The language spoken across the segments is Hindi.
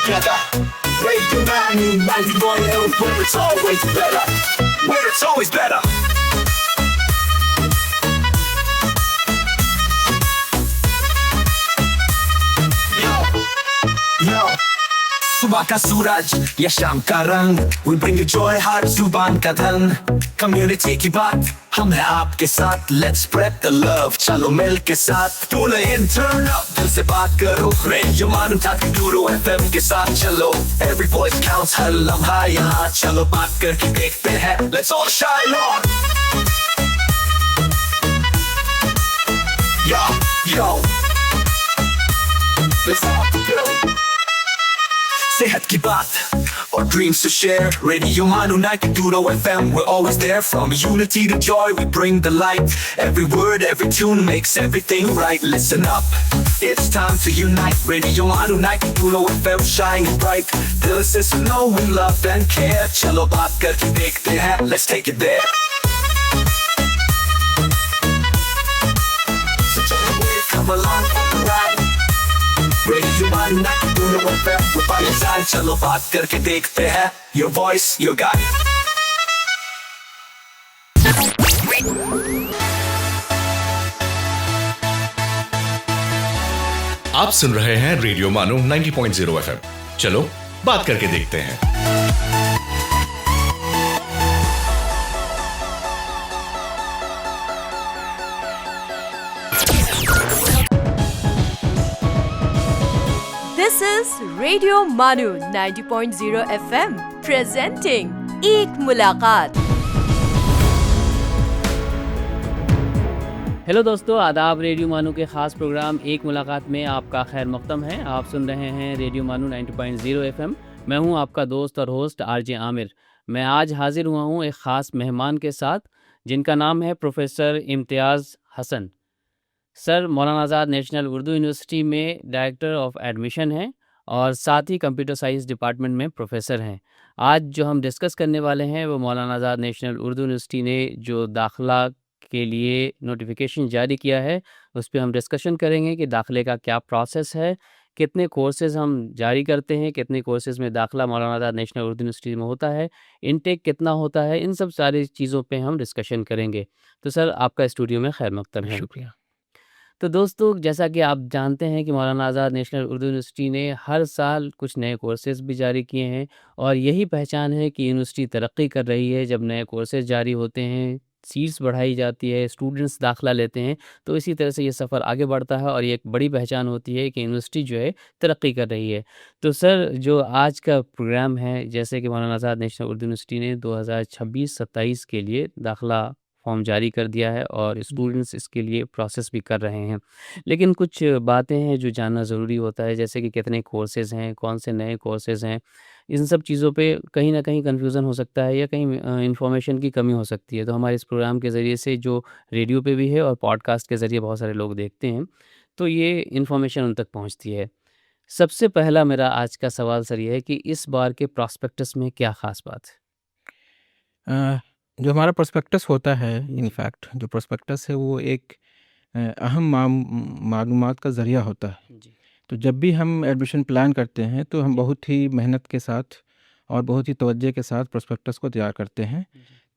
together. Radio Manu 91 where it's always better. Where it's always better. Yo, सुबह का सूरज या शाम का रंग, we bring you joy हर जुबान का धन. Community की बात हम हैं आपके साथ, let's spread the love, चलो मिल के साथ. Tune in, turn up, दिल से बात करो. Radio Manu 92 FM के साथ चलो. Every voice counts, हर लम्हा यहाँ. चलो बात करके देखते हैं, let's all shine on. Yo, let's all go. सेहत की बात और dreams to share. Radio Manu 92 FM, we're always there. From unity to joy, we bring the light. Every word, every tune makes everything right. Listen up, it's time to unite. Radio Manu 92 FM, shining bright. Dill se suno, we love and care. चलो बात करके देखते हैं, let's take it there. So come along for the ride. Radio Manu 92 FM, we're by your side. चलो बात करके देखते हैं. Your voice, your guide. आप सुन रहे हैं रेडियो मानो 90.0 FM. चलो बात करके देखते हैं. This is Radio Manu 90.0 FM presenting एक मुलाकात. हेलो दोस्तों, आदाब. रेडियो मानू के ख़ास प्रोग्राम एक मुलाकात में आपका खैर मक़दम है. आप सुन रहे हैं रेडियो मानू 90.0 FM. मैं हूं आपका दोस्त और होस्ट आरजे आमिर. मैं आज हाजिर हुआ हूं एक ख़ास मेहमान के साथ जिनका नाम है प्रोफेसर इम्तियाज़ हसन. सर मौलाना आज़ाद नेशनल उर्दू यूनिवर्सिटी में डायरेक्टर ऑफ एडमिशन हैं और साथ ही कंप्यूटर साइंस डिपार्टमेंट में प्रोफेसर हैं. आज जो हम डिस्कस करने वाले हैं वो मौलाना आज़ाद नेशनल उर्दू यूनिवर्सिटी ने जो दाखिला के लिए नोटिफिकेशन जारी किया है उस पर हम डिस्कशन करेंगे कि दाखिले का क्या प्रोसेस है, कितने कोर्सेज़ हम जारी करते हैं, कितने कोर्सेज़ में दाखिला मौलाना आज़ाद नेशनल उर्दू यूनिवर्सिटी में होता है, इनटेक कितना होता है, इन सब सारी चीज़ों पे हम डिस्कशन करेंगे. तो सर आपका स्टूडियो में खैर मक़दम है. शुक्रिया. तो दोस्तों, जैसा कि आप जानते हैं कि मौलाना आज़ाद नेशनल उर्दू यूनिवर्सिटी ने हर साल कुछ नए कोर्सेज़ भी जारी किए हैं और यही पहचान है कि यूनिवर्सिटी तरक्की कर रही है. जब नए कोर्सेज़ जारी होते हैं, सीट्स बढ़ाई जाती है, स्टूडेंट्स दाखिला लेते हैं, तो इसी तरह से ये सफ़र आगे बढ़ता है और ये एक बड़ी पहचान होती है कि यूनिवर्सिटी जो है तरक्की कर रही है. तो सर जो आज का प्रोग्राम है, जैसे कि मौलाना आज़ाद नेशनल उर्दू यूनिवर्सिटी ने 2026-27 के लिए दाखिला फॉर्म जारी कर दिया है और स्टूडेंट्स इसके लिए प्रोसेस भी कर रहे हैं. लेकिन कुछ बातें हैं जो जानना ज़रूरी होता है, जैसे कि कितने कोर्सेज़ हैं, कौन से नए कोर्सेज़ हैं. इन सब चीज़ों पे कहीं ना कहीं कन्फ्यूज़न हो सकता है या कहीं इंफॉर्मेशन की कमी हो सकती है. तो हमारे इस प्रोग्राम के ज़रिए से जो रेडियो पे भी है और पॉडकास्ट के ज़रिए बहुत सारे लोग देखते हैं, तो ये इन्फॉर्मेशन उन तक पहुँचती है. सबसे पहला मेरा आज का सवाल सर ये है कि इस बार के प्रॉस्पेक्टस में क्या ख़ास बात है? जो हमारा प्रोस्पेक्टस होता है, इनफैक्ट जो प्रोस्पेक्टस है वो एक अहम मालूमात का ज़रिया होता है. जी. तो जब भी हम एडमिशन प्लान करते हैं तो हम बहुत ही मेहनत के साथ और बहुत ही तवज्जो के साथ प्रोस्पेक्टस को तैयार करते हैं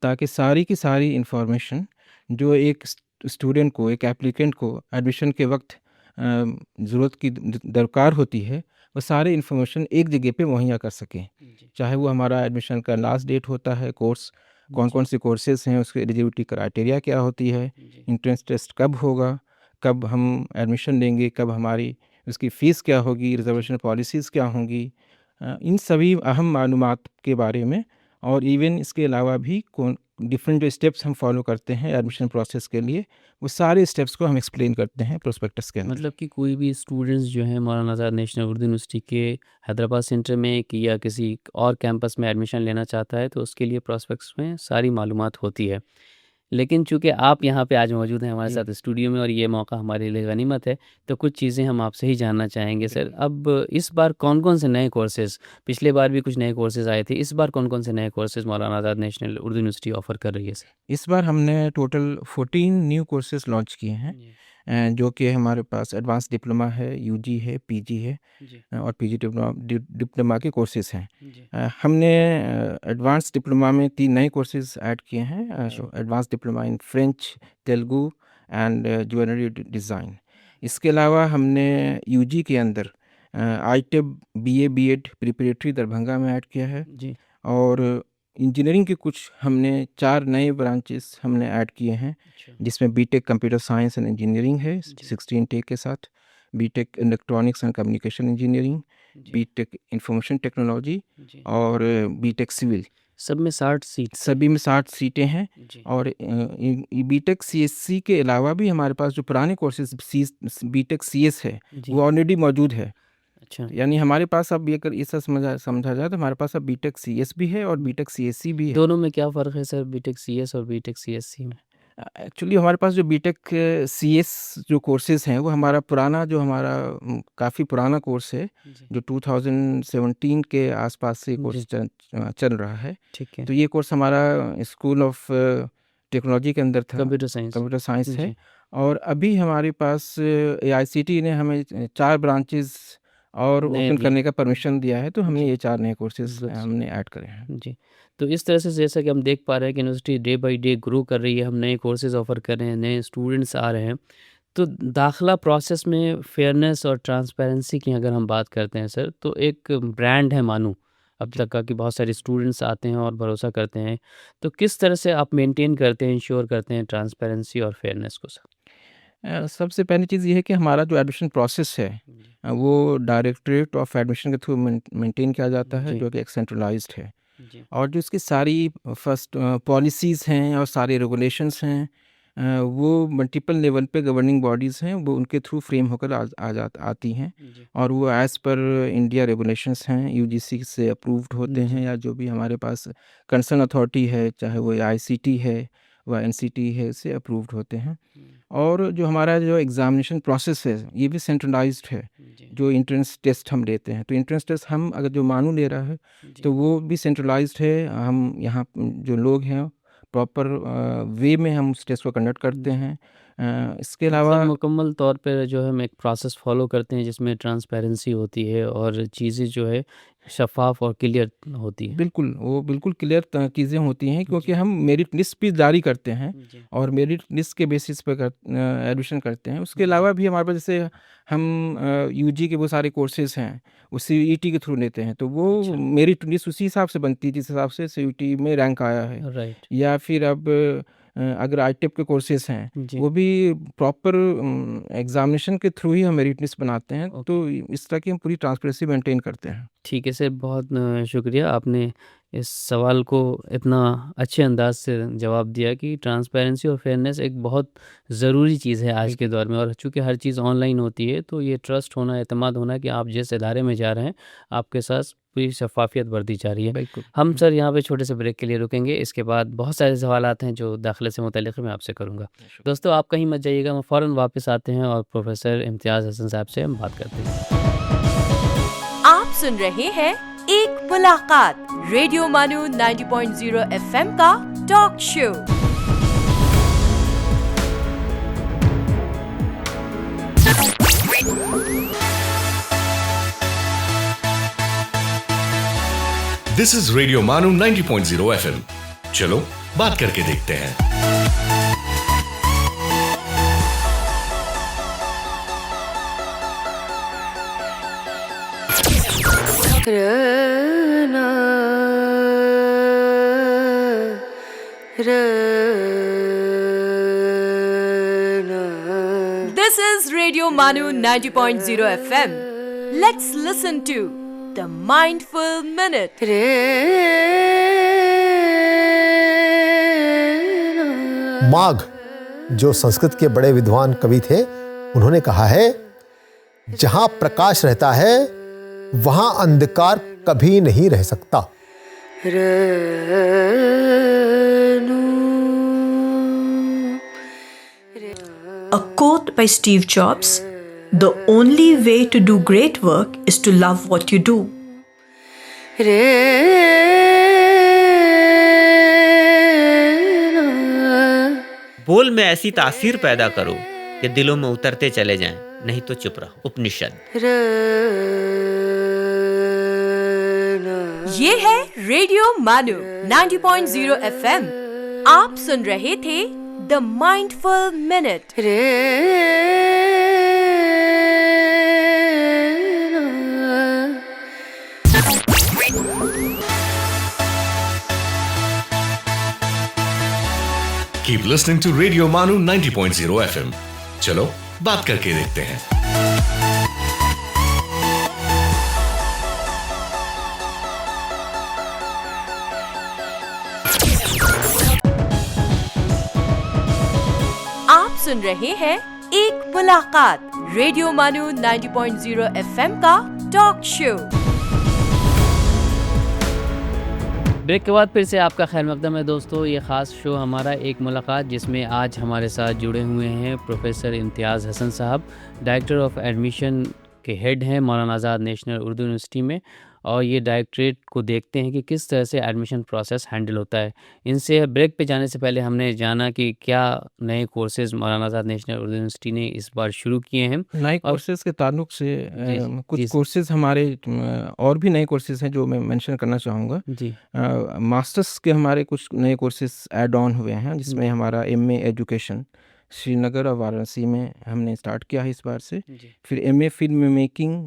ताकि सारी की सारी इंफॉर्मेशन जो एक स्टूडेंट को, एक एप्लीकेंट को एडमिशन के वक्त ज़रूरत की दरकार होती है, वो सारे इन्फॉर्मेशन एक जगह पे मुहैया कर सकें. चाहे वो हमारा एडमिशन का लास्ट डेट होता है, कोर्स कौन कौन से कोर्सेज़ हैं, उसके एलिजिबिलिटी क्राइटेरिया क्या होती है, एंट्रेंस टेस्ट कब होगा, कब हम एडमिशन लेंगे, कब हमारी उसकी फ़ीस क्या होगी, रिजर्वेशन पॉलिसीज़ क्या होंगी, इन सभी अहम मालूमात के बारे में. और इवन इसके अलावा भी कौन डिफरेंट जो स्टेप्स हम फॉलो करते हैं एडमिशन प्रोसेस के लिए, वो सारे स्टेप्स को हम एक्सप्लेन करते हैं प्रोस्पेक्टस के अंदर. मतलब कि कोई भी स्टूडेंट्स जो हैं मौलाना आज़ाद नेशनल उर्दू यूनिवर्सिटी के हैदराबाद सेंटर में कि या किसी और कैंपस में एडमिशन लेना चाहता है तो उसके लिए प्रोस्पेक्ट्स में सारी मालूमात होती है. लेकिन चूँकि आप यहाँ पे आज मौजूद हैं हमारे साथ स्टूडियो में और ये मौका हमारे लिए गनीमत है, तो कुछ चीज़ें हम आपसे ही जानना चाहेंगे सर. अब इस बार कौन-कौन से नए कोर्सेज़, पिछले बार भी कुछ नए कोर्सेज़ आए थे, इस बार कौन-कौन से नए कोर्सेज़ मौलाना आज़ाद नेशनल उर्दू यूनिवर्सिटी ऑफ़र कर रही है सर? इस बार हमने टोटल 14 न्यू कोर्सेज़ लॉन्च किए हैं. जो कि हमारे पास एडवांस डिप्लोमा है, यूजी है, पीजी है जी और पीजी डिप्लोमा के कोर्सेज हैं। जी हमने एडवांस डिप्लोमा में 3 नए कोर्सेज ऐड किए हैं। अच्छा advance diploma in French, Telugu and jewellery design. इसके अलावा हमने यूजी के अंदर आईटेब बीए बीएड प्रिपरेटरी दरभंगा में ऐड किया है जी और इंजीनियरिंग के कुछ हमने 4 नए ब्रांचेस हमने ऐड किए हैं, अच्छा जिसमें BTech computer science and engineering है 16 टेक के साथ, BTech electronics and communication engineering, जी बीटेक इंफॉर्मेशन टेक्नोलॉजी जी और बीटेक सिविल। सब में 60 सीट सभी में 60 सीटें हैं जी और बीटेक सीएससी के अलावा भी हमारे पास जो पुराने कोर्सेज बीटेक सीएस है जी वो ऑलरेडी मौजूद है। अच्छा यानी हमारे पास अब ये अगर ऐसा समझा जाए तो हमारे पास अब बीटेक सीएस भी है और बीटेक सीएससी भी है। दोनों में क्या फ़र्क है सर बीटेक सीएस और बीटेक सीएससी में? एक्चुअली हमारे पास जो बीटेक सीएस जो कोर्सेज हैं वो हमारा पुराना जो हमारा काफ़ी पुराना कोर्स है, जी जो 2017 के आसपास से जी कोर्स चल रहा है। ठीक है तो ये कोर्स हमारा स्कूल ऑफ टेक्नोलॉजी के अंदर था, कंप्यूटर साइंस कंप्यूटर साइंस है। जी और अभी हमारे पास एआईसीटी ने हमें 4 ब्रांचेस और नए ओपन दिए करने का परमिशन दिया है, तो हमने जी ये 4 नए कोर्सेज गुड हमने ऐड करे हैं। जी तो इस तरह से जैसा कि हम देख पा रहे हैं कि university day by day grow कर रही है, हम नए कोर्सेज ऑफर कर रहे हैं, नए स्टूडेंट्स आ रहे हैं। तो दाखिला प्रोसेस में फेयरनेस और ट्रांसपेरेंसी की अगर हम बात करते हैं सर, तो एक ब्रांड है मानू अब जी तक का कि बहुत सारे स्टूडेंट्स आते हैं और भरोसा करते हैं। तो किस तरह से आप मेंटेन करते हैं, इंश्योर करते हैं ट्रांसपेरेंसी और फेयरनेस को सर? सबसे पहली चीज़ ये है कि हमारा जो एडमिशन प्रोसेस है जी वो डायरेक्टरेट ऑफ एडमिशन के थ्रू मेंटेन किया जाता है, जी जो कि एक सेंट्रलाइज्ड है। जी और जो इसकी सारी फर्स्ट पॉलिसीज़ हैं और सारे रेगुलेशंस हैं, वो मल्टीपल लेवल पे गवर्निंग बॉडीज़ हैं, वो उनके थ्रू फ्रेम होकर आती हैं जी और वो एज़ पर इंडिया रेगुलेशंस हैं, यूजीसी से अप्रूव्ड होते जी हैं, या जो भी हमारे पास कंसर्न अथॉरिटी है, चाहे वो आईसीटी है व एनसीटी है, इससे अप्रूव्ड होते हैं। और जो हमारा जो एग्ज़ामिनेशन प्रोसेस है ये भी सेंट्रलाइज्ड है। जी जो एंट्रेंस टेस्ट हम लेते हैं, तो एंट्रेंस टेस्ट हम अगर जो मानू ले रहा है जी तो वो भी सेंट्रलाइज्ड है। हम यहाँ जो लोग हैं प्रॉपर वे में हम उस टेस्ट को कंडक्ट करते हैं। इसके मतलब अलावा मुकम्मल तौर पे जो है हम एक प्रोसेस फॉलो करते हैं जिसमें ट्रांसपेरेंसी होती है और चीज़ें जो है शफ़ाफ़ और क्लियर होती है। बिल्कुल, वो बिल्कुल क्लियर चीज़ें होती हैं, क्योंकि जी हम मेरिट लिस्ट भी जारी करते हैं जी और मेरिट लिस्ट के बेसिस पे एडमिशन करते हैं। उसके जी अलावा भी हमारे पास जैसे हम यूजी के वो सारे कोर्सेज़ हैं, वो सीईटी के थ्रू लेते हैं, तो वो अच्छा मेरिट लिस्ट उसी हिसाब से बनती है जिस हिसाब से सीईटी में रैंक आया है। राइट या फिर अब अगर आईटेप के कोर्सेज़ हैं, जी वो भी प्रॉपर एग्ज़ामिनेशन के थ्रू ही हम मेरिट लिस्ट बनाते हैं, ओके तो इस तरह की हम पूरी ट्रांसपेरेंसी मेंटेन करते हैं। ठीक है सर बहुत शुक्रिया आपने इस सवाल को इतना अच्छे अंदाज से जवाब दिया कि ट्रांसपेरेंसी और फेयरनेस एक बहुत ज़रूरी चीज़ है आज के दौर में और चूँकि हर चीज़ ऑनलाइन होती है तो ये ट्रस्ट होना एतमाद होना कि आप जिस इदारे में जा रहे हैं आपके साथ पूरी शफाफियत बरती जा रही है। बिल्कुल। हम सर यहाँ पे छोटे से ब्रेक के लिए रुकेंगे, इसके बाद बहुत सारे सवालात हैं जो दाखिले से मुतल्लिक़ मैं आपसे करूँगा। दोस्तों आप कहीं मत जाइएगा, हम फ़ौरन वापस आते हैं और प्रोफेसर इम्तियाज़ हसन साहब से हम बात करते हैं। आप सुन रहे हैं एक मुलाकात रेडियो मानू 90.0 एफएम का talk show. This is radio मानू 90.0 FM। चलो बात करके देखते हैं। This is Radio Manu 90.0 FM. Let's listen to the Mindful Minute. माघ, जो संस्कृत के बड़े विद्वान कवि थे, उन्होंने कहा है, जहां प्रकाश रहता है वहां अंधकार कभी नहीं रह सकता। A quote by Steve Jobs: "The only way to do great work is to love what you do." बोल में ऐसी तासीर पैदा करो कि दिलों में उतरते चले जाएं, नहीं तो चुप रहो। उपनिषद। ये है रेडियो मानू 90.0 एफएम। आप सुन रहे थे the mindful minute. Keep listening to Radio Manu 90.0 FM. चलो बात करके देखते हैं। आप सुन रहे हैं एक मुलाकात रेडियो मानू 90.0 एफएम का टॉक शो। ब्रेक के बाद फिर से आपका खैर मकदम है दोस्तों। ये ख़ास शो हमारा एक मुलाकात, जिसमें आज हमारे साथ जुड़े हुए हैं प्रोफेसर इम्तियाज़ हसन साहब, डायरेक्टर ऑफ एडमिशन के हेड हैं मौलाना आज़ाद नेशनल उर्दू यूनिवर्सिटी में, और ये डायरेक्टरेट को देखते हैं कि किस तरह से एडमिशन प्रोसेस हैंडल होता है। इनसे ब्रेक पे जाने से पहले हमने जाना कि क्या नए कोर्सेज़ मौलाना आज़ाद नेशनल उर्दू यूनिवर्सिटी ने इस बार शुरू किए हैं। नए और कोर्सेज़ के ताल्लुक से जी, कुछ जी, कोर्सेज़ हमारे और भी नए कोर्सेज़ हैं जो मैं मेंशन करना चाहूँगा। जी, मास्टर्स के हमारे कुछ नए कोर्सेज़ ऐड ऑन हुए हैं, जिसमें जी, हमारा एमए एजुकेशन श्रीनगर और वाराणसी में हमने स्टार्ट किया है इस बार से। जी, फिर एमए फिल्म मेकिंग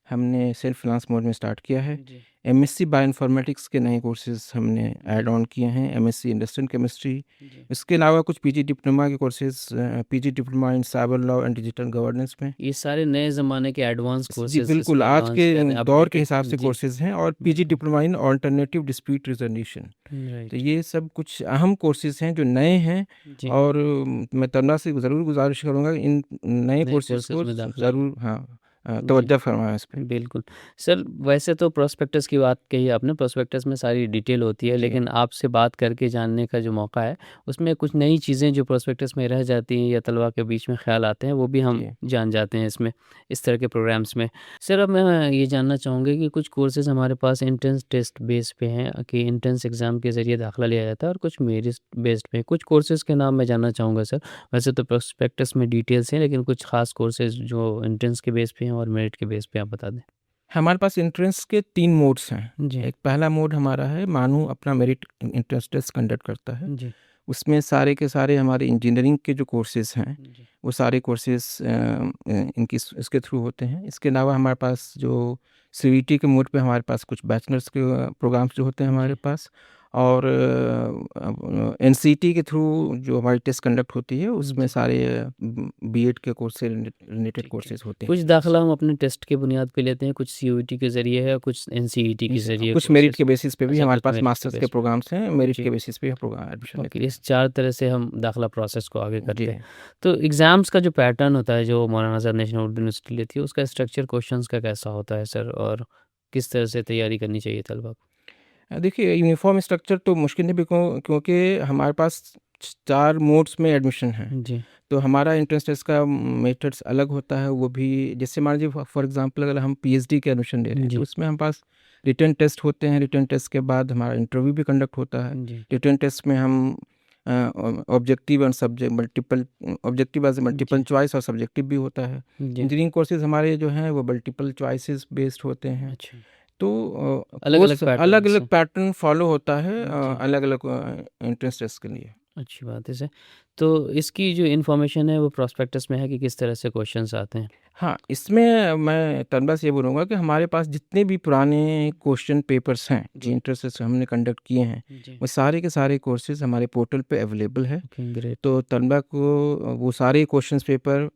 हमने सेल्फ फाइनेंस मोड में स्टार्ट किया है। जी, एमएससी बायोइन्फॉर्मेटिक्स के नए कोर्सेज़ हमने ऐड ऑन किए हैं, एमएससी इंडस्ट्रियल केमिस्ट्री। जी। इसके अलावा कुछ पीजी डिप्लोमा के courses, PG diploma in cyber law and digital governance में। ये सारे नए ज़माने के एडवांस जी कोर्सेज़ बिल्कुल, इसमें आज लॉन्च के किए थे, दौर के अपडेटेड। हिसाब से जी, कोर्सेज़ हैं, और PG diploma in alternative dispute resolution. तो राइट। ये सब कुछ अहम कोर्सेज़ हैं जो नए हैं, जी, और मैं तमन्ना से ज़रूर गुज़ारिश करूँगा इन नए नए कोर्सेज़ कोर्सेज़ को में दाखिला ज़रूर जी, तवज्जो फरमाएँ इस पे। बिल्कुल। सर, वैसे तो प्रोस्पेक्टस की बात कही आपने, प्रोस्पेक्टस में सारी डिटेल होती है, जी। लेकिन आपसे बात करके जानने का जो मौका है, उसमें कुछ नई चीज़ें जो प्रोस्पेक्टस में रह जाती हैं या तलबा के बीच में ख़्याल आते हैं, वो भी हम जी। जान जाते हैं इसमें, इस तरह के प्रोग्राम्स में। सर, अब मैं ये जानना चाहूँगा कि कुछ कोर्सेज़ हमारे पास एंट्रेंस टेस्ट बेस पे हैं कि एंट्रेंस एग्ज़ाम के ज़रिए दाखिला लिया जाता है, और कुछ मेरिट बेस्ड पे। कुछ कोर्सेज़ के नाम मैं जानना चाहूँगा सर। वैसे तो प्रोस्पेक्टस में डिटेल्स हैं, लेकिन कुछ ख़ास कोर्सेज़ जो एंट्रेंस के बेस पे हैं और मेरिट के बेस पे आप बता दें। हमारे पास एंट्रेंस के 3 मोड्स हैं। जी, एक पहला मोड हमारा है, मानो अपना मेरिट एंट्रेंस टेस्ट कंडक्ट करता है। जी, उसमें सारे के सारे हमारे इंजीनियरिंग के जो कोर्सेज़ हैं, जी, वो सारे कोर्सेज़ इनकी इसके थ्रू होते हैं। इसके अलावा हमारे पास जो सीईटी के मोड पे हमारे पास कुछ बैचलर्स के प्रोग्राम्स जो होते हैं हमारे जी, पास, और एनसीटी के थ्रू जो हमारी टेस्ट कंडक्ट होती है, उसमें जी, सारे बीएड के कोर्स से रिलेटेड ठीक है। कोर्सेज़ होते हैं। कुछ दाखिला हम अपने टेस्ट के बुनियाद पे लेते हैं, कुछ सीयूईटी के ज़रिए है और कुछ एनसीईटी के ज़रिए कुछ मेरिट के कोर्सेज़। बेसिस पे भी अच्छा, हमारे कुछ पास मेरिट के मास्टर्स के बेस पे। प्रोग्राम्स हैं, मेरिट जी, के बेसिस पे प्रोग्राम एडमिशन लेते ओके, इस 4 तरह से हम दाखिला प्रोसेस को आगे हैं। करते जी। हैं। तो एग्ज़ाम्स का जो पैटर्न होता है, जो मौलाना आज़ाद नेशनल उर्दू यूनिवर्सिटी लेती है, उसका स्ट्रक्चर क्वेश्चंस का कैसा होता है सर, और किस तरह से तैयारी करनी चाहिए तलबा को? देखिए, यूनिफ़ॉर्म स्ट्रक्चर तो मुश्किल है, क्योंकि हमारे पास 4 मोड्स में एडमिशन है। जी, तो हमारा एंट्रेंस टेस्ट का मेथड्स अलग होता है। वो भी जैसे मान लीजिए फॉर एग्ज़ाम्पल अगर हम पीएचडी के एडमिशन ले रहे हैं, जी, तो उसमें हमारे पास रिटन टेस्ट होते हैं। रिटन टेस्ट के बाद हमारा इंटरव्यू भी कंडक्ट होता है। जी, रिटन टेस्ट में हम objective and subject objective as multiple जी, चॉइस और सब्जेक्टिव भी होता है। जी, इंजीनियरिंग कोर्सेज़ हमारे जो हैं वो मल्टीपल चॉइसेस बेस्ड होते हैं। अच्छा। तो अलग-अलग कोर्स पैटर्न अलग-अलग से। पैटर्न फॉलो होता है जी, अलग-अलग एंट्रेंस टेस्ट के लिए। अच्छी बात है सर। तो इसकी जो इन्फॉर्मेशन है, वो प्रॉस्पेक्टस में है कि किस तरह से क्वेश्चंस आते हैं? हाँ, इसमें मैं तलबा से ये बोलूँगा कि हमारे पास जितने भी पुराने क्वेश्चन पेपर्स हैं, जो जी, एंट्रेंस टेस्ट हमने कंडक्ट किए हैं, जी, वो सारे के सारे कोर्सेज़ हमारे पोर्टल पे अवेलेबल है। Okay, great. तो तलबा को वो सारे क्वेश्चंस पेपर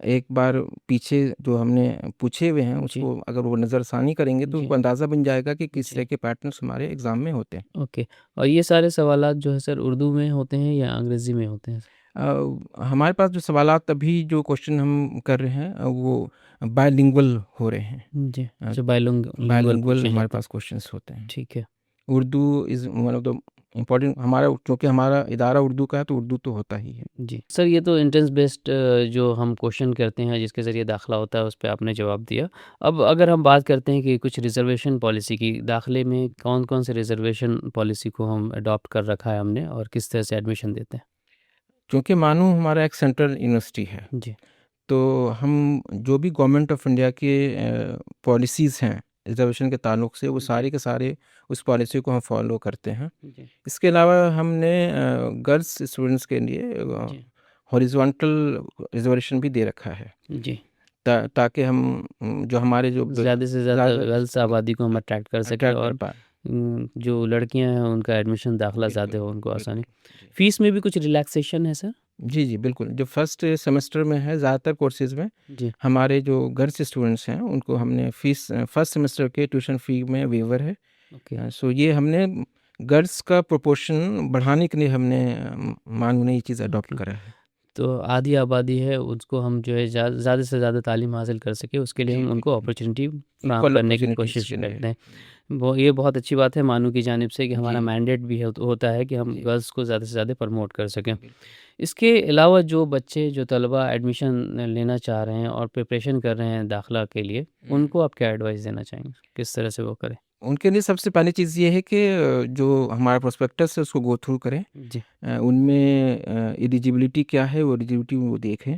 एक बार पीछे जो हमने पूछे हुए हैं, जी, उसको अगर वो नज़रसानी करेंगे, तो जी, उनको अंदाज़ा बन जाएगा कि किस जी, तरह के पैटर्न्स हमारे एग्ज़ाम में होते हैं। ओके। और ये सारे सवालात जो है सर, उर्दू में होते हैं या अंग्रेज़ी में होते हैं? हमारे पास जो सवालात अभी जो क्वेश्चन हम कर रहे हैं, वो बायलिंगुअल हो रहे हैं। जी, अ, अच्छा, लिंगुअल बायलिंगुअल पूछे हमारे जाते हैं। पास क्वेश्चंस होते हैं। ठीक है। Urdu is one of the important, हमारा क्योंकि हमारा इदारा उर्दू का है, तो उर्दू तो होता ही है। जी। सर, ये तो एंट्रेंस बेस्ड जो हम क्वेश्चन करते हैं, जिसके ज़रिए दाखिला होता है, उस पे आपने जवाब दिया। अब अगर हम बात करते हैं कि कुछ रिज़र्वेशन पॉलिसी की, दाखिले में कौन-कौन से रिज़र्वेशन पॉलिसी को हम अडॉप्ट कर रखा है हमने, और किस तरह से एडमिशन देते हैं? क्योंकि मानू हमारा एक सेंट्रल यूनिवर्सिटी है, जी, तो हम जो भी गवर्नमेंट ऑफ इंडिया के पॉलिसीज़ हैं रिजर्वेशन के ताल्लुक से, वो सारे के सारे उस पॉलिसी को हम फॉलो करते हैं। जी, इसके अलावा हमने गर्ल्स स्टूडेंट्स के लिए जी, हॉरिजॉन्टल रिजर्वेशन भी दे रखा है, जी। ताकि हम जो हमारे जो ज़्यादा से ज़्यादा गर्ल्स आबादी को हम अट्रैक्ट कर सकें अट्रैक्ट कर और पाए। जो लड़कियां हैं उनका एडमिशन दाखिला ज़्यादा हो, उनको आसानी। जी। फीस में भी कुछ रिलैक्सेशन है सर? जी, जी, बिल्कुल। जो फर्स्ट सेमेस्टर में है, ज़्यादातर कोर्सेज़ में जी, हमारे जो गर्ल्स स्टूडेंट्स हैं उनको हमने फ़ीस फर्स्ट सेमेस्टर के ट्यूशन फ़ी में वेवर है। ओके। सो ये हमने गर्ल्स का प्रोपोर्शन बढ़ाने के लिए हमने मानू ने ये चीज़ अडॉप्ट करा है। तो आधी आबादी है उसको हम जो है ज़्यादा से ज़्यादा तालीम हासिल कर सके, उसके लिए जी, हम उनको बिल्कुल। अपॉर्चुनिटी फ्राहम इक्वल करने की अपॉर्चुनिटीज़ कोशिश के लिए। करते हैं। वो ये बहुत अच्छी बात है मानू की जानिब से कि हमारा जी। मैंडेट भी होता है कि हम जी। गर्ल्स को ज़्यादा से ज़्यादा प्रमोट कर सकें। बिल्कुल। इसके अलावा जो बच्चे जो तलबा एडमिशन लेना चाह रहे हैं और प्रिपरेशन कर रहे हैं दाखिला के लिए, उनको आप क्या एडवाइस देना चाहेंगे? किस तरह से वो करें? उनके लिए सबसे पहली चीज़ ये है कि जो हमारा प्रोस्पेक्टस है उसको गो थ्रू करें। जी, उनमें एलिजिबिलिटी क्या है वो एलिजिबिलिटी वो देखें,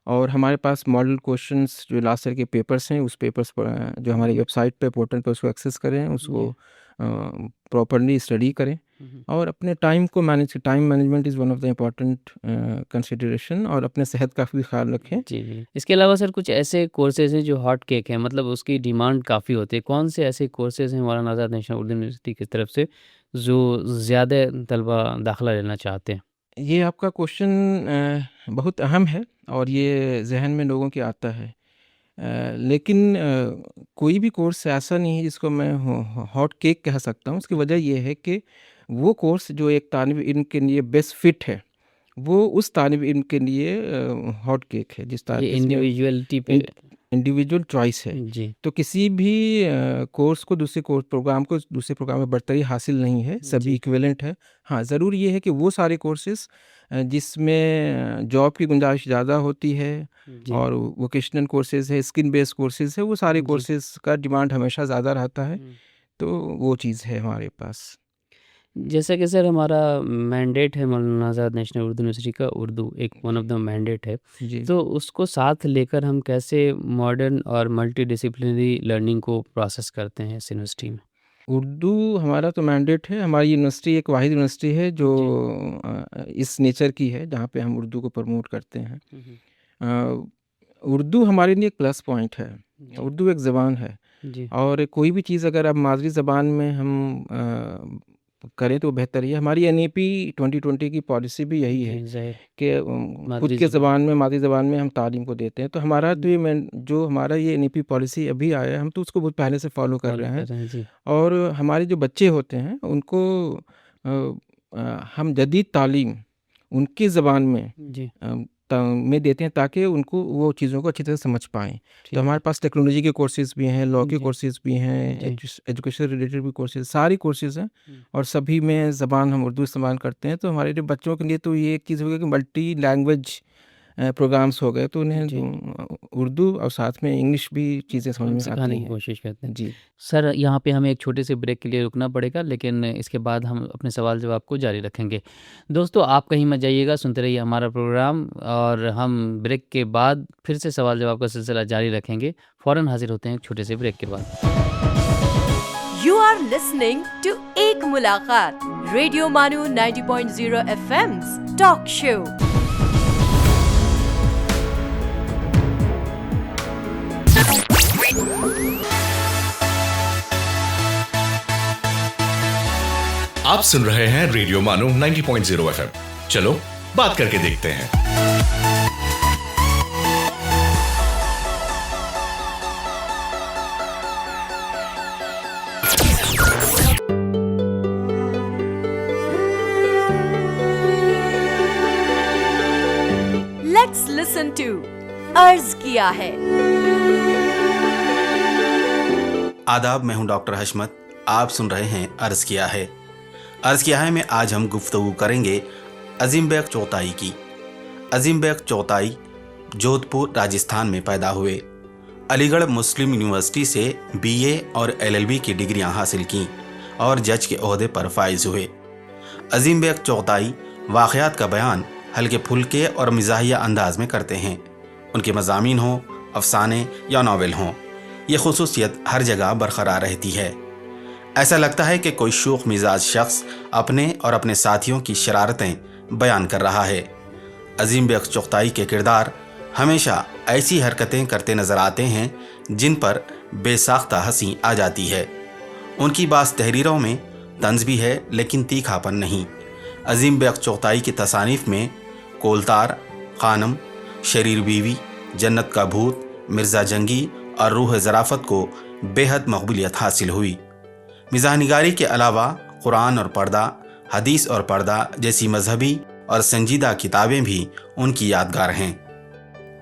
और हमारे पास मॉडल क्वेश्चंस जो लास्ट ईयर के पेपर्स हैं उस पेपर्स पर जो हमारी वेबसाइट पे पोर्टल पे उसको एक्सेस करें, उसको प्रॉपर्ली स्टडी करें और अपने टाइम को manage. Time management is one of the important consideration, और अपने सेहत का भी ख्याल रखें। जी, जी। इसके अलावा सर कुछ ऐसे कोर्सेज़ हैं जो हॉट केक हैं, मतलब उसकी डिमांड काफ़ी होती है। कौन से ऐसे कोर्सेज़ हैं मौलाना आज़ाद नेशनल उर्दू यूनिवर्सिटी की तरफ से जो ज़्यादा तलबा दाखिला लेना चाहते हैं? ये आपका क्वेश्चन बहुत अहम है और ये जहन में लोगों के आता है। लेकिन कोई भी कोर्स ऐसा नहीं है जिसको मैं हॉट केक कह सकता हूँ। उसकी वजह ये है कि वो कोर्स जो एक तालिब इल्म के लिए बेस्ट फिट है, वो उस तालिब इल्म के लिए हॉट केक है, ये जिसमें इंडिविजुअलिटी पे इंडिविजुअल चॉइस है। जी, तो किसी भी कोर्स को दूसरे कोर्स प्रोग्राम को दूसरे प्रोग्राम में बरतरी हासिल नहीं है, सभी जी। इक्विवेलेंट है। हाँ, ज़रूर ये है कि वो सारे कोर्सेज़ जिसमें जॉब की गुंजाइश ज़्यादा होती है जी, और वोकेशनल कोर्सेज़ है, स्किल बेस्ड कोर्सेज़ है, वो सारे जी। कोर्सेज़ का डिमांड हमेशा ज़्यादा रहता है। हुँ। तो वो चीज़ है हमारे पास। जैसा कि सर हमारा मैंडेट है मौलाना आज़ाद नेशनल उर्दू यूनिवर्सिटी का, उर्दू एक वन ऑफ द मैंडेट है। जी। तो उसको साथ लेकर हम कैसे मॉडर्न और मल्टीडिसिप्लिनरी लर्निंग को प्रोसेस करते हैं इस यूनिवर्सिटी में? उर्दू हमारा तो मैंडेट है। हमारी यूनिवर्सिटी एक वाहिद यूनिवर्सिटी है जो इस नेचर की है, जहाँ पे हम उर्दू को प्रमोट करते हैं। अ, उर्दू हमारे लिए एक प्लस पॉइंट है। उर्दू एक ज़बान है, जी, और कोई भी चीज़ अगर अब मादरी ज़बान में हम करें तो बेहतर ही है। हमारी एनईपी 2020 की पॉलिसी भी यही है जी, ज़ाहिर कि खुद मादरी के ज़बान। ज़बान में, मादरी ज़बान में हम तालीम को देते हैं। तो हमारा तो जो हमारा ये एनईपी पॉलिसी अभी आया है, हम तो उसको बहुत पहले से फॉलो कर फॉलो रहे हैं। कर रहे हैं, जी, और हमारे जो बच्चे होते हैं उनको हम जदीद तालीम उनकी ज़बान में जी, में देते हैं, ताकि उनको वो चीज़ों को अच्छी तरह समझ पाएँ। ठीक तो हमारे पास टेक्नोलॉजी के कोर्सेज़ भी हैं, लॉ के जी, कोर्सेज़ भी हैं, जी। एजुकेशन रिलेटेड भी कोर्सेज़, सारी कोर्सेज़ हैं, और सभी में ज़बान हम उर्दू इस्तेमाल करते हैं। तो हमारे जो बच्चों के लिए तो ये एक चीज़ हो गई कि मल्टी लैंग्वेज प्रोग्राम्स हो गए, तो उन्हें जी। उर्दू और साथ में इंग्लिश भी चीज़ें समझ हम में सिखाने आती की हैं। कोशिश करते हैं। जी। सर यहाँ पे हमें एक छोटे से ब्रेक के लिए रुकना पड़ेगा, लेकिन इसके बाद हम अपने सवाल जवाब को जारी रखेंगे। दोस्तों आप कहीं मत जाइएगा, सुनते रहिए हमारा प्रोग्राम, और हम ब्रेक के बाद फिर से सवाल जवाब का सिलसिला जारी रखेंगे। फ़ौरन हाजिर होते हैं एक छोटे से ब्रेक के बाद। You are listening to एक मुलाकात, रेडियो मानू 90.0 FM's टॉक शो। आप सुन रहे हैं रेडियो मानो 90.0 एफएम। चलो बात करके देखते हैं। Let's listen to अर्ज किया है। आदाब, मैं हूं डॉक्टर हशमत। आप सुन रहे हैं अर्ज किया है। अर्ज किया है में आज हम गुफ्तगू करेंगे अजीम बेग चौताई की। अजीम बेग चौताई जोधपुर राजस्थान में पैदा हुए। अलीगढ़ मुस्लिम यूनिवर्सिटी से बीए और एलएलबी की डिग्रियां हासिल की और जज के ओहदे पर फाइज हुए। अजीम बेग चौताई वाक़यात का बयान हल्के फुल्के और मिजाहिया अंदाज में करते हैं। उनके मज़ामीन हों, अफसाने या नावल हों, ये खुसूसियत हर जगह बरकरार रहती है। ऐसा लगता है कि कोई शूख मिजाज शख्स अपने और अपने साथियों की शरारतें बयान कर रहा है। अजीम बेग चुगताई के किरदार हमेशा ऐसी हरकतें करते नजर आते हैं जिन पर बेसाख्ता हंसी आ जाती है। उनकी बास तहरीरों में तंज भी है लेकिन तीखापन नहीं। अजीम बेग चुगताई की तसानीफ में कोलतार, खानम, शरीर बीवी, जन्नत का भूत, मिर्ज़ा जंगी और रूह ज़राफ़त को बेहद मकबूलियत हासिल हुई। मिज़ाहनिगारी के अलावा कुरान और पर्दा, हदीस और पर्दा जैसी मजहबी और संजीदा किताबें भी उनकी यादगार हैं।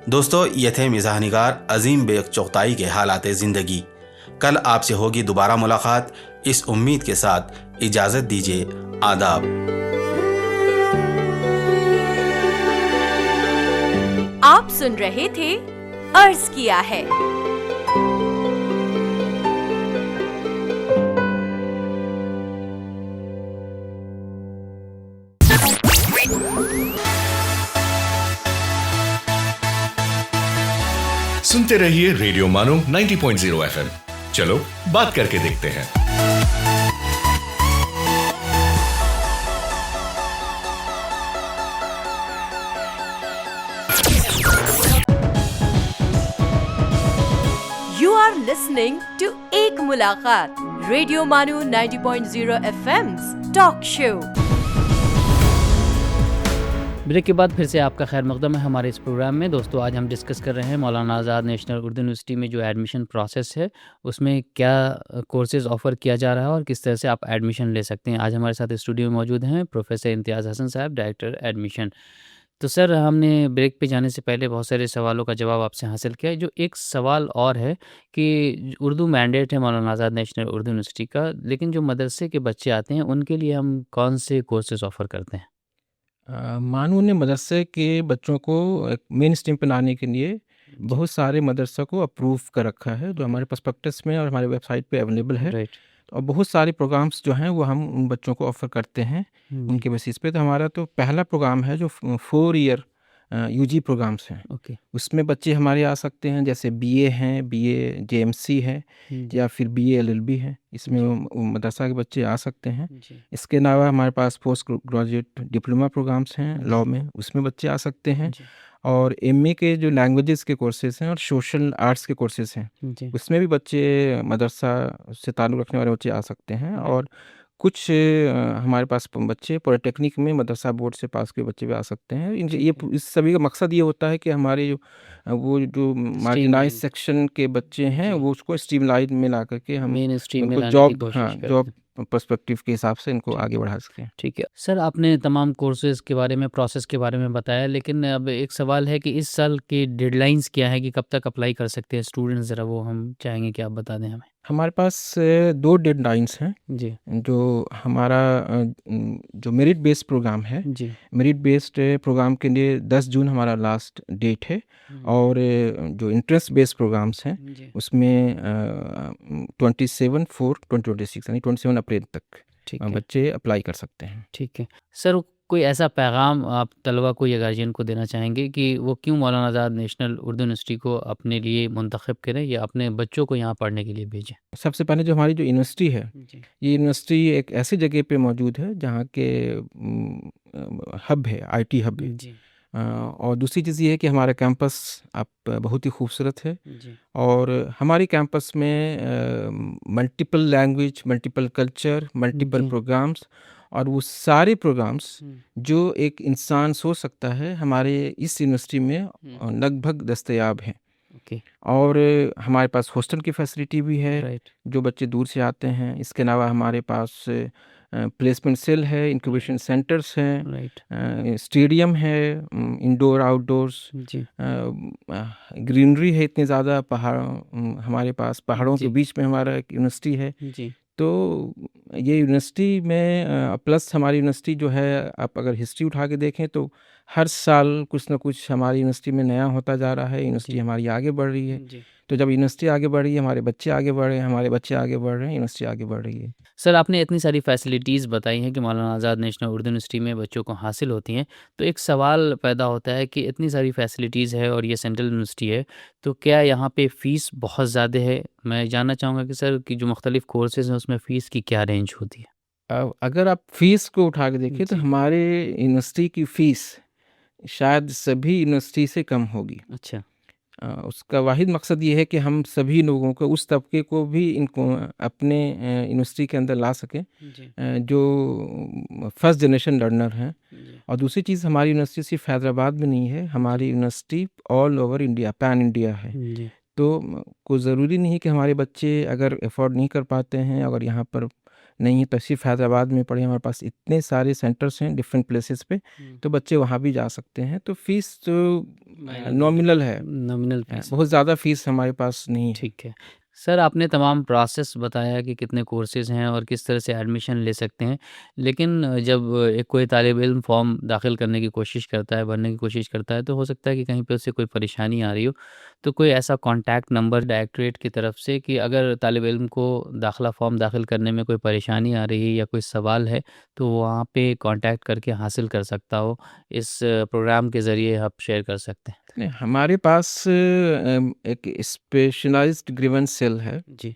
दोस्तों, ये थे मिज़ाहनिगार अजीम बेग चुगताई के हालात ज़िंदगी। कल आपसे होगी दोबारा मुलाकात, इस उम्मीद के साथ इजाज़त दीजिए। आदाब। आप सुन रहे थे अर्ज किया है। सुनते रहिए रेडियो मानो 90.0 FM। चलो बात करके देखते हैं। You are listening to एक मुलाकात, रेडियो मानो 90.0 FM's टॉक शो। ब्रेक के बाद फिर से आपका खैर मकदम है हमारे इस प्रोग्राम में। दोस्तों, आज हम डिस्कस कर रहे हैं मौलाना आज़ाद नेशनल उर्दू यूनिवर्सिटी में जो एडमिशन प्रोसेस है उसमें क्या कोर्सेज़ ऑफ़र किया जा रहा है और किस तरह से आप एडमिशन ले सकते हैं। आज हमारे साथ स्टूडियो में मौजूद हैं प्रोफेसर इम्तियाज़ हसन साहब, डायरेक्टर एडमिशन। तो सर, हमने ब्रेक पे जाने से पहले बहुत सारे सवालों का जवाब आपसे हासिल किया है। जो एक सवाल और है कि उर्दू मैंडेट है मौलाना आज़ाद नेशनल उर्दू यूनिवर्सिटी का, लेकिन जो मदरसे के बच्चे आते हैं उनके लिए हम कौन से कोर्सेज़ ऑफ़र करते हैं? मानू ने मदरसे के बच्चों को एक मेन स्ट्रीम पे लाने के लिए बहुत सारे मदरसा को अप्रूव कर रखा है, जो हमारे प्रोस्पेक्टस में और हमारे वेबसाइट पे अवेलेबल है। राइट। और बहुत सारे प्रोग्राम्स जो हैं वो हम उन बच्चों को ऑफ़र करते हैं उनके बेसिस पे। तो हमारा तो पहला प्रोग्राम है जो 4 ईयर यूजी प्रोग्राम्स हैं। ओके। उसमें बच्चे हमारे आ सकते हैं, जैसे बीए हैं, बीए जेएमसी है या फिर बीए एलएलबी है। इसमें वो मदरसा के बच्चे आ सकते हैं। जी। इसके अलावा हमारे पास पोस्ट ग्रेजुएट डिप्लोमा प्रोग्राम्स हैं लॉ में, उसमें बच्चे आ सकते हैं। जी। और एमए के जो लैंग्वेजेस के कोर्सेज हैं और सोशल आर्ट्स के कोर्सेज हैं, जी। उसमें भी बच्चे मदरसा से ताल्लुक़ रखने वाले बच्चे आ सकते हैं। और कुछ हमारे पास बच्चे पॉलिटेक्निक में मदरसा बोर्ड से पास के बच्चे भी आ सकते हैं। ये इस सभी का मकसद ये होता है कि हमारे जो मार्जिनाइज सेक्शन के बच्चे हैं वो उसको स्ट्रीमलाइन में ला करके हम मेन स्ट्रीम में उनको लाने की जॉब कोशिश करते हैं। जॉब पर्सपेक्टिव के हिसाब से इनको आगे बढ़ा सकें। ठीक है सर, आपने तमाम कोर्सेज़ के बारे में, प्रोसेस के बारे में बताया, लेकिन अब एक सवाल है कि इस साल की डेडलाइंस क्या है कि कब तक अप्लाई कर सकते हैं स्टूडेंट्स, ज़रा वो हम चाहेंगे कि आप बता दें हमें। हमारे पास 2 डेडलाइंस हैं। जी। जो हमारा जो मेरिट बेस्ड प्रोग्राम है, जी। मेरिट बेस्ड प्रोग्राम के लिए 10 जून हमारा लास्ट डेट है। और जो इंटरेस्ट बेस्ड प्रोग्राम्स हैं जी। उसमें 27/4/2026 यानी 27 अप्रैल तक ठीक है। बच्चे अप्लाई कर सकते हैं। ठीक है सर, कोई ऐसा पैगाम आप तलबा को या गार्जियन को देना चाहेंगे कि वो क्यों मौलाना आज़ाद नेशनल उर्दू यूनिवर्सिटी को अपने लिए मुंतखब करें या अपने बच्चों को यहाँ पढ़ने के लिए भेजें? सबसे पहले जो हमारी जो यूनिवर्सिटी है, जी। ये यूनिवर्सिटी एक ऐसी जगह पे मौजूद है जहाँ के हब है, आईटी हब है। जी। और दूसरी चीज़ ये है कि हमारा कैंपस अब बहुत ही खूबसूरत है। जी। और हमारी कैंपस में multiple language, multiple culture, multiple जी। प्रोग्राम्स, और वो सारे प्रोग्राम्स जो एक इंसान सोच सकता है हमारे इस यूनिवर्सिटी में लगभग दस्तयाब हैं। ओके। और हमारे पास हॉस्टल की फैसिलिटी भी है राइट। जो बच्चे दूर से आते हैं। इसके अलावा हमारे पास प्लेसमेंट सेल है, इंक्यूबेशन सेंटर्स हैं, राइट। स्टेडियम है, इंडोर आउटडोर्स, जी। ग्रीनरी है इतनी ज़्यादा, हमारे पास पहाड़ों के जी। बीच में हमारा एक यूनिवर्सिटी है। जी। तो ये यूनिवर्सिटी में प्लस हमारी यूनिवर्सिटी जो है, आप अगर हिस्ट्री उठा के देखें तो हर साल कुछ ना कुछ हमारी यूनिवर्सिटी में नया होता जा रहा है। यूनिवर्सिटी हमारी आगे बढ़ रही है। जी। तो जब यूनिवर्सिटी आगे बढ़ रही है, हमारे बच्चे आगे बढ़ रहे हैं, हमारे बच्चे आगे बढ़ रहे हैं, यूनिवर्सिटी आगे बढ़ रही है। सर, आपने इतनी सारी फैसिलिटीज़ बताई हैं कि मौलाना आज़ाद नेशनल उर्दू यूनिवर्सिटी में बच्चों को हासिल होती हैं, तो एक सवाल पैदा होता है कि इतनी सारी फैसिलिटीज़ है और ये सेंट्रल यूनिवर्सिटी है, तो क्या यहाँ पे फ़ीस बहुत ज़्यादा है? मैं जानना चाहूँगा कि सर कि जो मुख्तलिफ़ कोर्सेज़ हैं उसमें फ़ीस की क्या रेंज होती है? अगर आप फ़ीस को उठा के देखें तो जी। हमारे यूनिवर्सिटी की फ़ीस शायद सभी यूनिवर्सिटी से कम होगी। अच्छा। उसका वाहिद मकसद ये है कि हम सभी लोगों को, उस तबके को भी इनको अपने यूनिवर्सिटी के अंदर ला सकें जी। जो फर्स्ट जनरेशन लर्नर हैं। जी। और दूसरी चीज़, हमारी यूनिवर्सिटी सिर्फ हैदराबाद में नहीं है, हमारी university all over India, pan India है। जी। तो कोई ज़रूरी नहीं है कि हमारे बच्चे अगर अफोर्ड नहीं कर पाते हैं, अगर यहाँ पर नहीं है तो सिर्फ हैदराबाद में पढ़े, हमारे पास इतने सारे सेंटर्स हैं डिफरेंट प्लेसेस पे, तो बच्चे वहाँ भी जा सकते हैं। तो फ़ीस तो नॉमिनल है, नॉमिनल फ़ीस। बहुत ज़्यादा फ़ीस हमारे पास नहीं है। ठीक है। सर, आपने तमाम प्रोसेस बताया कि कितने कोर्सेज़ हैं और किस तरह से एडमिशन ले सकते हैं। लेकिन जब एक कोई तालिब इल्म फ़ॉर्म दाखिल करने की कोशिश करता है, भरने की कोशिश करता है, तो हो सकता है कि कहीं पे उसे कोई परेशानी आ रही हो। तो कोई ऐसा कॉन्टैक्ट नंबर डायरेक्टरेट की तरफ से कि अगर तालिब इल्म को दाखिला फ़ॉर्म दाखिल करने में कोई परेशानी आ रही है या कोई सवाल है, तो वहाँ पे कॉन्टैक्ट करके हासिल कर सकता हो, इस प्रोग्राम के ज़रिए आप शेयर कर सकते हैं? नहीं, हमारे पास एक स्पेशलाइज्ड ग्रीवेंस सेल है। जी।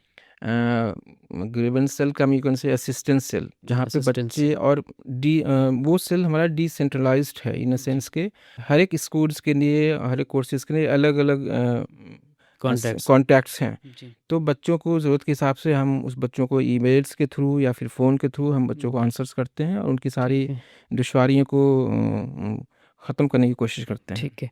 ग्रीवेंस सेल का you can say assistant cell, जहाँ पे असिस्टेंट बच्चे और वो सेल हमारा डिसेंट्रलाइज्ड है इन द सेंस के हर एक स्कूल्स के लिए, हर एक कोर्सेज़ के लिए अलग-अलग कॉन्टैक्ट्स हैं। जी। तो बच्चों को ज़रूरत के हिसाब से हम उस बच्चों को ईमेल्स के थ्रू या फिर फ़ोन के थ्रू हम बच्चों को आंसर्स करते हैं और उनकी सारी दुश्वारियों को ख़त्म करने की कोशिश करते हैं। ठीक है।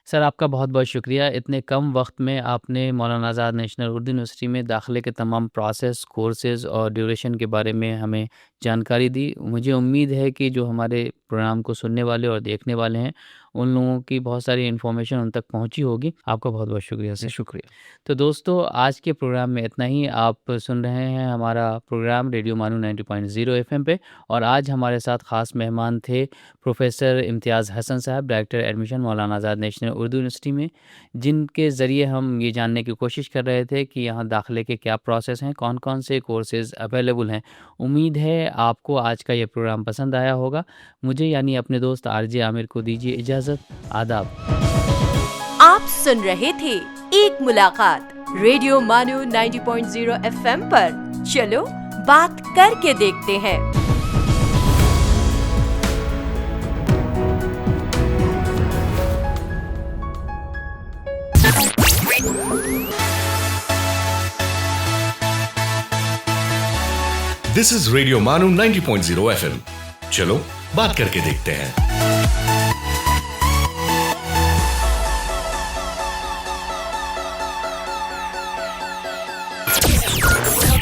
सर, आपका बहुत-बहुत शुक्रिया। इतने कम वक़्त में आपने मौलाना आज़ाद नेशनल उर्दू यूनिवर्सिटी में दाखिले के तमाम प्रोसेस, कोर्सेज़ और ड्यूरेशन के बारे में हमें जानकारी दी। मुझे उम्मीद है कि जो हमारे प्रोग्राम को सुनने वाले और देखने वाले हैं, उन लोगों की बहुत सारी इन्फॉर्मेशन उन तक पहुँची होगी। आपका बहुत-बहुत शुक्रिया सर। शुक्रिया। तो दोस्तों, आज के प्रोग्राम में इतना ही। आप सुन रहे हैं हमारा प्रोग्राम रेडियो मानू 90.0 एफ़एम पे और आज हमारे साथ ख़ास मेहमान थे प्रोफ़ेसर इम्तियाज़ हसन साहब, डायरेक्टर एडमिशन मौलाना आज़ाद नेशनल उर्दू यूनिवर्सिटी में, जिनके ज़रिए हम ये जानने की कोशिश कर रहे थे कि यहाँ दाखिले के क्या प्रोसेस हैं, कौन-कौन से कोर्सेज़ अवेलेबल हैं। उम्मीद है आपको आज का ये प्रोग्राम पसंद आया होगा। मुझे यानी अपने दोस्त आरजे आमिर को दीजिए इजाज़त। आदाब। आप सुन रहे थे एक मुलाकात रेडियो मानू 90.0 एफएम पर। चलो बात करके देखते हैं। दिस इज रेडियो मानू 90.0 एफएम। चलो बात करके देखते हैं।